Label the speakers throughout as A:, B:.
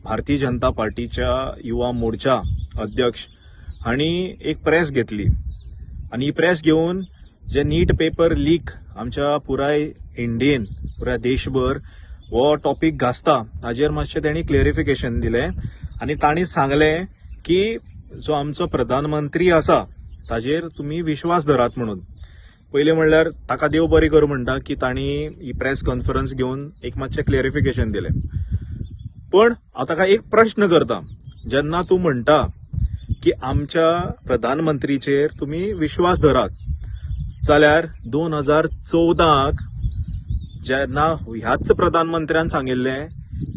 A: भारतीय जनता पार्टीच्या युवा मोर्चा अध्यक्ष हांणी एक प्रेस घेतली आणि ही प्रेस घेऊन जे नीट पेपर लीक आमच्या पुराय इंडियेन पुराय देशभर हो टॉपिक गाजता ताजेर मातशें तेणी क्लेरिफिकेशन दिलें आणि तांणी सांगलें की जो आमचो प्रधानमंत्री आसा ताजेर तुमी विश्वास धरात म्हणून. पयलें म्हणल्यार ताका देव बरें करूं म्हणटा की तांणी ही प्रेस कॉन्फरन्स घेवन एक मातशें क्लेरिफिकेशन दिलें. पण हांव ताका एक प्रश्न करता, जेन्ना तूं म्हणटा की आमच्या प्रधानमंत्रीचेर तुमी विश्वास धरात, जाल्यार 2014 जेन्ना ह्याच प्रधानमंत्र्यान सांगिल्लें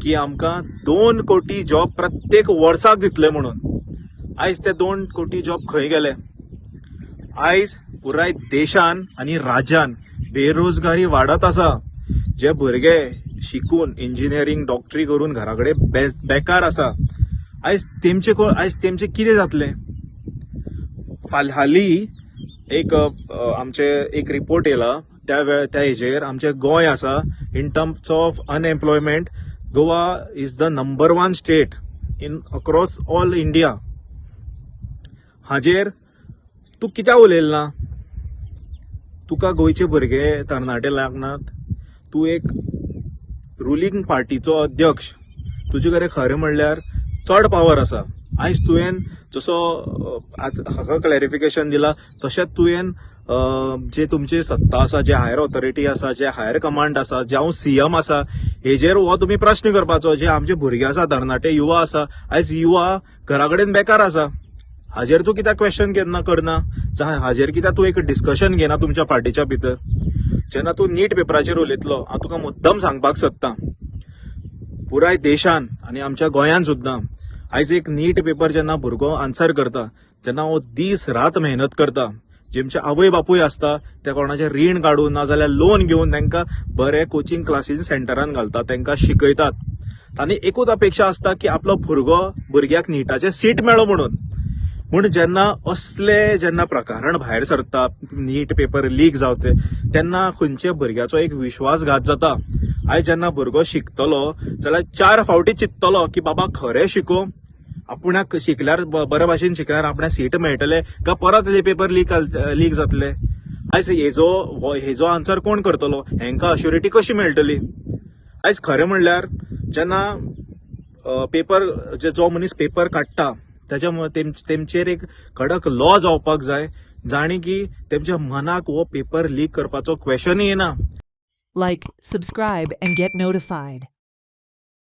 A: की आमकां 2 कोटी जॉब प्रत्येक वर्साक दितले म्हणून, आयज ते 2 कोटी जॉब खंय गेले? आयज पुराय देशान आणि राज्यान बेरोजगारी वाडत आसा. जे भुरगे शिकून इंजिनियरिंग डॉक्टरी करून घराकडे बेकार आसा, आयज तेमचे कितें जातलें? हालीं आमचे एक रिपोर्ट येयला त्या हेजेर आमचे गोंय आसा in terms of unemployment. Goa is the number 1 state in across all India. हाजेर तूं कित्याक उलयला? तुका गोंयचे भुरगे तरणाटे लागनात? तूं एक रुलींग पार्टीचो अध्यक्ष, तुजे कडेन खरें म्हणल्यार चड पावर आसा. आयज तुवें जसो हाका क्लॅरिफिकेशन दिला तशेंच तुवें जे तुमची सत्ता आसा, जे हायर ऑथॉरिटी आसा, जे हायर कमांड आसा, जावं सीएम आसा, हेजेर हो तुमी प्रश्न करपाचो. जे आमचे भुरगे आसा, तरणाटे युवा आसा, आयज युवा घराकडेन बेकार आसा, हाजेर तूं कित्याक क्वेश्चन करना? हाजेर कित्याक तूं एक डिस्कशन घेना तुमच्या पार्टीच्या भितर? जेन्ना तूं नीट पेपराचेर उलयतलो, हांव तुका मुद्दम सांगपाक सोदतां, पुराय देशान आनी आमच्या गोंयान सुद्दां आयज एक नीट पेपर जेन्ना भुरगो आन्सर करता, जेन्ना हो दीस रात मेहनत करता, जेमचे आवय बापूय आसता ते कोणाचें रीण काडून नाजाल्यार लोन घेवन तांकां बरे कोचिंग क्लासीस सेंटरान घालतात, तांकां शिकयतात. तांणी एकूच अपेक्षा आसता की आपलो भुरग्याक नीटाचें सीट मेळो म्हणून. पूण जेन्ना प्रकरण भायर सरता, नीट पेपर लीक जावते, तेन्ना खंयच्या भुरग्याचो एक विश्वासघात जाता. आयज जेन्ना भुरगो शिकतलो जाल्यार 4 फावटी चिंततलो की बाबा खरें शिको, आपणाक शिकल्यार बरे भाशेन शिकल्यार आपणाक सीट मेळटले काय परत हे पेपर लीक जातले? आयज हेजो आन्सर कोण करतलो? हेंकां अश्युरिटी कशी मेळटली? आयज खरें म्हणल्यार जेन्ना पेपर जो मनीस पेपर काडटा तेमचेर एक कडक लॉ जावपाक जाय, जाणी की तेमच्या मनाक हो पेपर लीक करपाचो क्वेश्चन येना.
B: Like, subscribe and get notified.